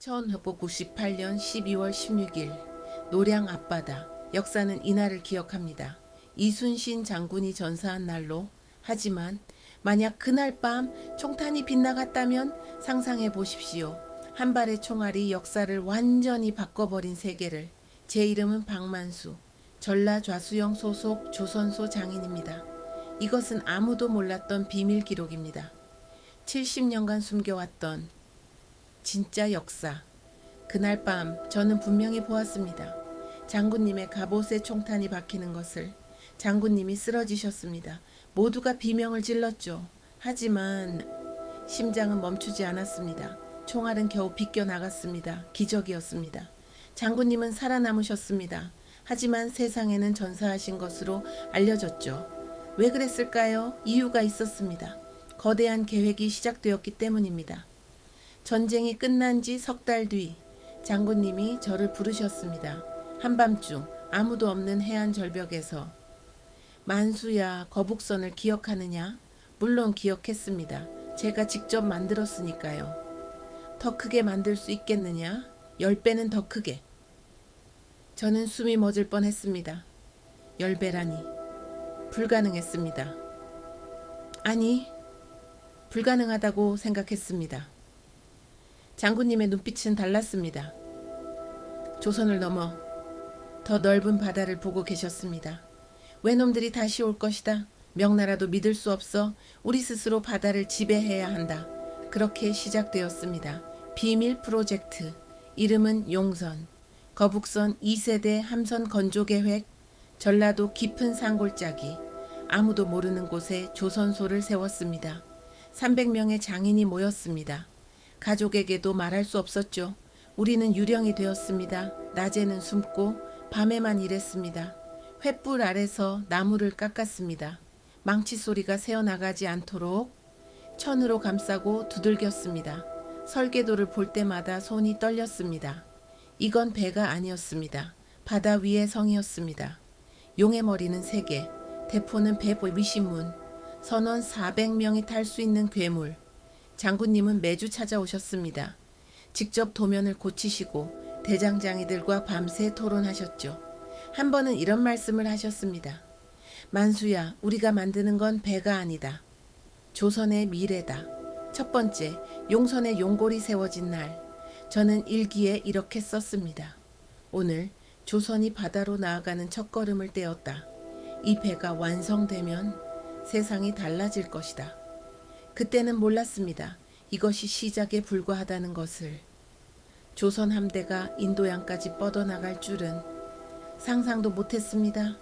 1998년 12월 16일 노량 앞바다. 역사는 이날을 기억합니다. 이순신 장군이 전사한 날로. 하지만 만약 그날 밤 총탄이 빗나갔다면 상상해 보십시오. 한 발의 총알이 역사를 완전히 바꿔버린 세계를. 제 이름은 박만수. 전라좌수영 소속 조선소 장인입니다. 이것은 아무도 몰랐던 비밀 기록입니다. 70년간 숨겨왔던 진짜 역사. 그날 밤 저는 분명히 보았습니다. 장군님의 갑옷에 총탄이 박히는 것을. 장군님이 쓰러지셨습니다. 모두가 비명을 질렀죠. 하지만 심장은 멈추지 않았습니다. 총알은 겨우 비껴나갔습니다. 기적이었습니다. 장군님은 살아남으셨습니다. 하지만 세상에는 전사하신 것으로 알려졌죠. 왜 그랬을까요? 이유가 있었습니다. 거대한 계획이 시작되었기 때문입니다. 전쟁이 끝난 지 석 달 뒤 장군님이 저를 부르셨습니다. 한밤중 아무도 없는 해안 절벽에서. 만수야, 거북선을 기억하느냐? 물론 기억했습니다. 제가 직접 만들었으니까요. 더 크게 만들 수 있겠느냐? 10배는 더 크게. 저는 숨이 멎을 뻔했습니다. 10배라니. 불가능했습니다. 아니, 불가능하다고 생각했습니다. 장군님의 눈빛은 달랐습니다. 조선을 넘어 더 넓은 바다를 보고 계셨습니다. 외놈들이 다시 올 것이다. 명나라도 믿을 수 없어. 우리 스스로 바다를 지배해야 한다. 그렇게 시작되었습니다. 비밀 프로젝트. 이름은 용선. 거북선 2세대 함선 건조 계획. 전라도 깊은 산골짜기. 아무도 모르는 곳에 조선소를 세웠습니다. 300명의 장인이 모였습니다. 가족에게도 말할 수 없었죠. 우리는 유령이 되었습니다. 낮에는 숨고 밤에만 일했습니다. 횃불 아래서 나무를 깎았습니다. 망치 소리가 새어나가지 않도록 천으로 감싸고 두들겼습니다. 설계도를 볼 때마다 손이 떨렸습니다. 이건 배가 아니었습니다. 바다 위의 성이었습니다. 용의 머리는 3개, 대포는 배 위신문, 선원 400명이 탈 수 있는 괴물. 장군님은 매주 찾아오셨습니다. 직접 도면을 고치시고 대장장이들과 밤새 토론하셨죠. 한 번은 이런 말씀을 하셨습니다. 만수야, 우리가 만드는 건 배가 아니다. 조선의 미래다. 첫 번째, 용선의 용골이 세워진 날. 저는 일기에 이렇게 썼습니다. 오늘 조선이 바다로 나아가는 첫걸음을 떼었다. 이 배가 완성되면 세상이 달라질 것이다. 그때는 몰랐습니다. 이것이 시작에 불과하다는 것을. 조선 함대가 인도양까지 뻗어나갈 줄은 상상도 못했습니다.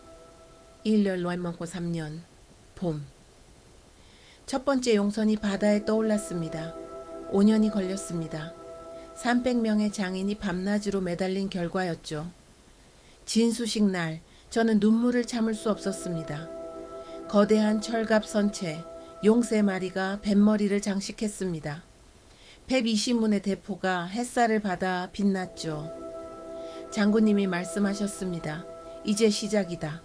1년 넘고 3년 봄. 첫 번째 용선이 바다에 떠올랐습니다. 5년이 걸렸습니다. 300명의 장인이 밤낮으로 매달린 결과였죠. 진수식 날 저는 눈물을 참을 수 없었습니다. 거대한 철갑 선체 용 3마리가 뱃머리를 장식했습니다. 120문의 대포가 햇살을 받아 빛났죠. 장군님이 말씀하셨습니다. 이제 시작이다.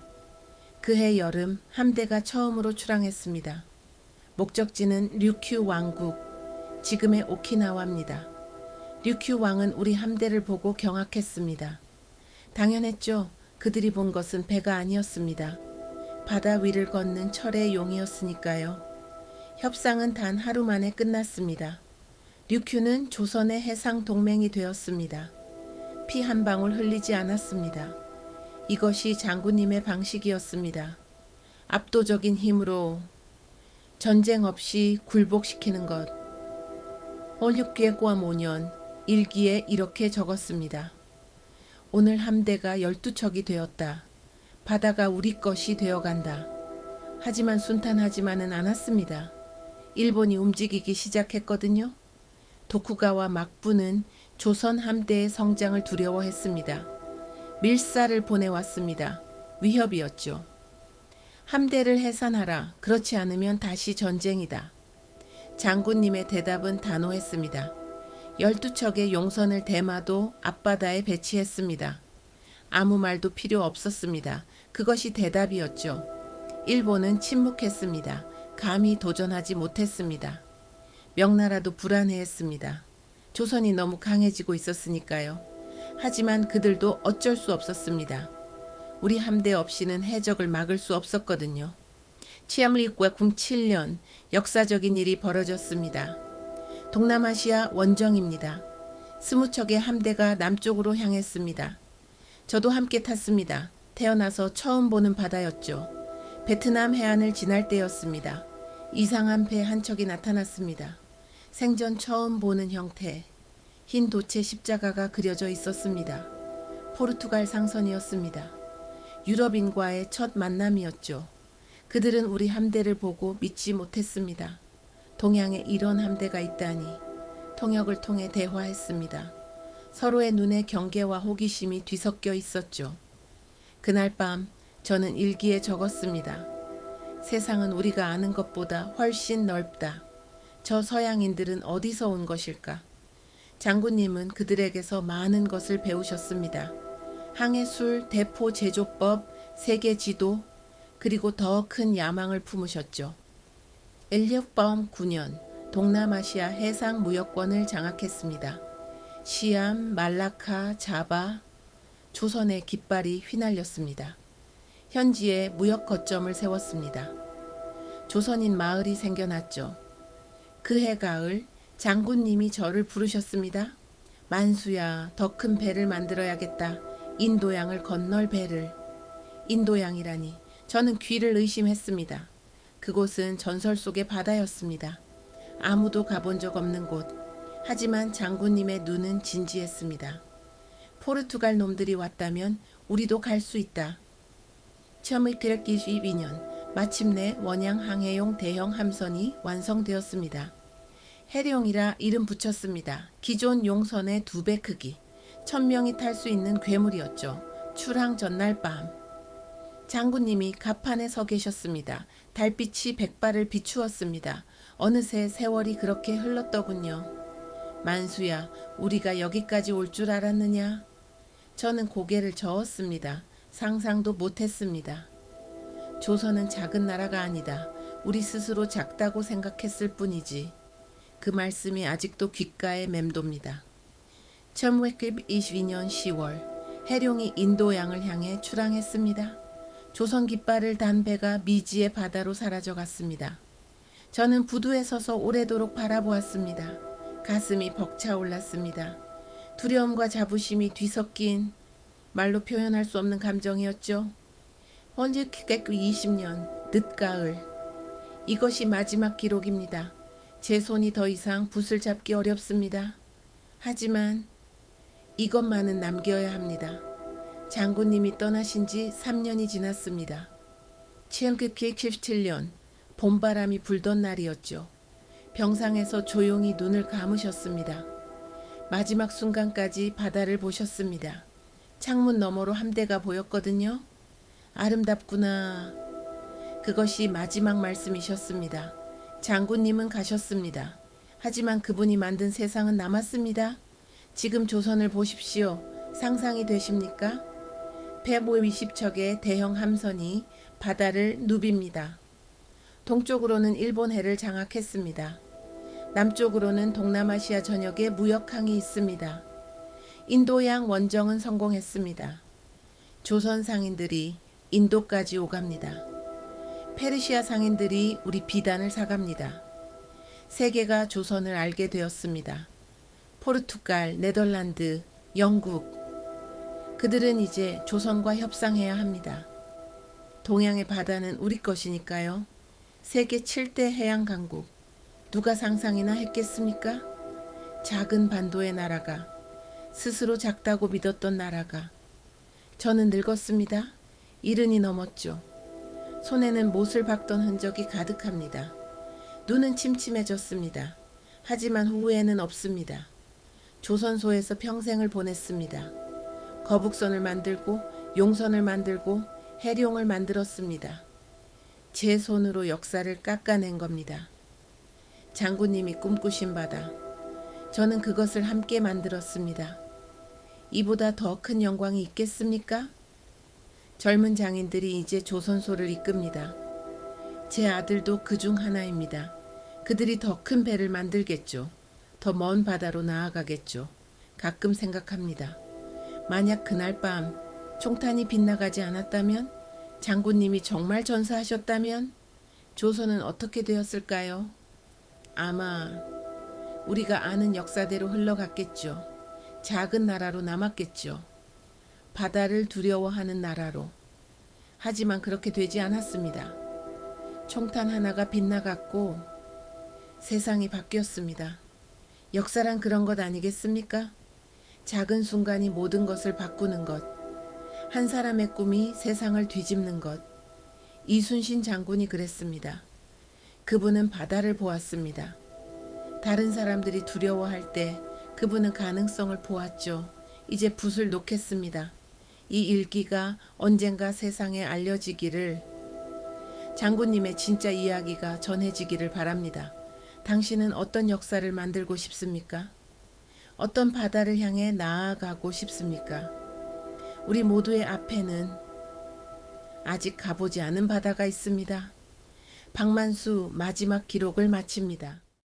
그해 여름 함대가 처음으로 출항했습니다. 목적지는 류큐 왕국, 지금의 오키나와입니다. 류큐 왕은 우리 함대를 보고 경악했습니다. 당연했죠. 그들이 본 것은 배가 아니었습니다. 바다 위를 걷는 철의 용이었으니까요. 협상은 단 하루 만에 끝났습니다. 류큐는 조선의 해상 동맹이 되었습니다. 피 한 방울 흘리지 않았습니다. 이것이 장군님의 방식이었습니다. 압도적인 힘으로 전쟁 없이 굴복시키는 것. 16개과5년 일기에 이렇게 적었습니다. 오늘 함대가 12척이 되었다. 바다가 우리 것이 되어간다. 하지만 순탄하지만은 않았습니다. 일본이 움직이기 시작했거든요. 도쿠가와 막부는 조선 함대의 성장을 두려워했습니다. 밀사를 보내왔습니다. 위협이었죠. 함대를 해산하라. 그렇지 않으면 다시 전쟁이다. 장군님의 대답은 단호했습니다. 12척의 용선을 대마도 앞바다에 배치했습니다. 아무 말도 필요 없었습니다. 그것이 대답이었죠. 일본은 침묵했습니다. 감히 도전하지 못했습니다. 명나라도 불안해했습니다. 조선이 너무 강해지고 있었으니까요. 하지만 그들도 어쩔 수 없었습니다. 우리 함대 없이는 해적을 막을 수 없었거든요. 치암리국과 07년 역사적인 일이 벌어졌습니다. 동남아시아 원정입니다. 20척의 함대가 남쪽으로 향했습니다. 저도 함께 탔습니다. 태어나서 처음 보는 바다였죠. 베트남 해안을 지날 때였습니다. 이상한 배 한 척이 나타났습니다. 생전 처음 보는 형태. 흰 돛에 십자가가 그려져 있었습니다. 포르투갈 상선이었습니다. 유럽인과의 첫 만남이었죠. 그들은 우리 함대를 보고 믿지 못했습니다. 동양에 이런 함대가 있다니. 통역을 통해 대화했습니다. 서로의 눈에 경계와 호기심이 뒤섞여 있었죠. 그날 밤 저는 일기에 적었습니다. 세상은 우리가 아는 것보다 훨씬 넓다. 저 서양인들은 어디서 온 것일까? 장군님은 그들에게서 많은 것을 배우셨습니다. 항해술, 대포 제조법, 세계 지도, 그리고 더 큰 야망을 품으셨죠. 엘리엇바움 9년 동남아시아 해상 무역권을 장악했습니다. 시암, 말라카, 자바, 조선의 깃발이 휘날렸습니다. 현지에 무역 거점을 세웠습니다. 조선인 마을이 생겨났죠. 그해 가을 장군님이 저를 부르셨습니다. 만수야, 더 큰 배를 만들어야겠다. 인도양을 건널 배를. 인도양이라니 저는 귀를 의심했습니다. 그곳은 전설 속의 바다였습니다. 아무도 가본 적 없는 곳. 하지만 장군님의 눈은 진지했습니다. 포르투갈 놈들이 왔다면 우리도 갈 수 있다. 1922년 마침내 원양 항해용 대형 함선이 완성되었습니다. 해룡이라 이름 붙였습니다. 기존 용선의 2배 크기, 1000명이 탈 수 있는 괴물이었죠. 출항 전날 밤 장군님이 갑판에 서 계셨습니다. 달빛이 백발을 비추었습니다. 어느새 세월이 그렇게 흘렀더군요. 만수야, 우리가 여기까지 올 줄 알았느냐? 저는 고개를 저었습니다. 상상도 못했습니다. 조선은 작은 나라가 아니다. 우리 스스로 작다고 생각했을 뿐이지. 그 말씀이 아직도 귓가에 맴돕니다. 1922년 10월 해룡이 인도양을 향해 출항했습니다. 조선 깃발을 단 배가 미지의 바다로 사라져갔습니다. 저는 부두에 서서 오래도록 바라보았습니다. 가슴이 벅차올랐습니다. 두려움과 자부심이 뒤섞인 말로 표현할 수 없는 감정이었죠. 1920년 늦가을. 이것이 마지막 기록입니다. 제 손이 더 이상 붓을 잡기 어렵습니다. 하지만 이것만은 남겨야 합니다. 장군님이 떠나신 지 3년이 지났습니다. 1917년 봄바람이 불던 날이었죠. 병상에서 조용히 눈을 감으셨습니다. 마지막 순간까지 바다를 보셨습니다. 창문 너머로 함대가 보였거든요. 아름답구나. 그것이 마지막 말씀이셨습니다. 장군님은 가셨습니다. 하지만 그분이 만든 세상은 남았습니다. 지금 조선을 보십시오. 상상이 되십니까? 150척의 대형 함선이 바다를 누빕니다. 동쪽으로는 일본해를 장악했습니다. 남쪽으로는 동남아시아 전역에 무역항이 있습니다. 인도양 원정은 성공했습니다. 조선 상인들이 인도까지 오갑니다. 페르시아 상인들이 우리 비단을 사갑니다. 세계가 조선을 알게 되었습니다. 포르투갈, 네덜란드, 영국. 그들은 이제 조선과 협상해야 합니다. 동양의 바다는 우리 것이니까요. 세계 7대 해양 강국. 누가 상상이나 했겠습니까? 작은 반도의 나라가, 스스로 작다고 믿었던 나라가. 저는 늙었습니다. 70이 넘었죠. 손에는 못을 박던 흔적이 가득합니다. 눈은 침침해졌습니다. 하지만 후회는 없습니다. 조선소에서 평생을 보냈습니다. 거북선을 만들고 용선을 만들고 해룡을 만들었습니다. 제 손으로 역사를 깎아낸 겁니다. 장군님이 꿈꾸신 바다. 저는 그것을 함께 만들었습니다. 이보다 더 큰 영광이 있겠습니까? 젊은 장인들이 이제 조선소를 이끕니다. 제 아들도 그중 하나입니다. 그들이 더 큰 배를 만들겠죠. 더 먼 바다로 나아가겠죠. 가끔 생각합니다. 만약 그날 밤 총탄이 빗나가지 않았다면, 장군님이 정말 전사하셨다면 조선은 어떻게 되었을까요? 아마 우리가 아는 역사대로 흘러갔겠죠. 작은 나라로 남았겠죠. 바다를 두려워하는 나라로. 하지만 그렇게 되지 않았습니다. 총탄 하나가 빗나갔고 세상이 바뀌었습니다. 역사란 그런 것 아니겠습니까? 작은 순간이 모든 것을 바꾸는 것. 한 사람의 꿈이 세상을 뒤집는 것. 이순신 장군이 그랬습니다. 그분은 바다를 보았습니다. 다른 사람들이 두려워할 때 그분은 가능성을 보았죠. 이제 붓을 놓겠습니다. 이 일기가 언젠가 세상에 알려지기를, 장군님의 진짜 이야기가 전해지기를 바랍니다. 당신은 어떤 역사를 만들고 싶습니까? 어떤 바다를 향해 나아가고 싶습니까? 우리 모두의 앞에는 아직 가보지 않은 바다가 있습니다. 박만수 마지막 기록을 마칩니다.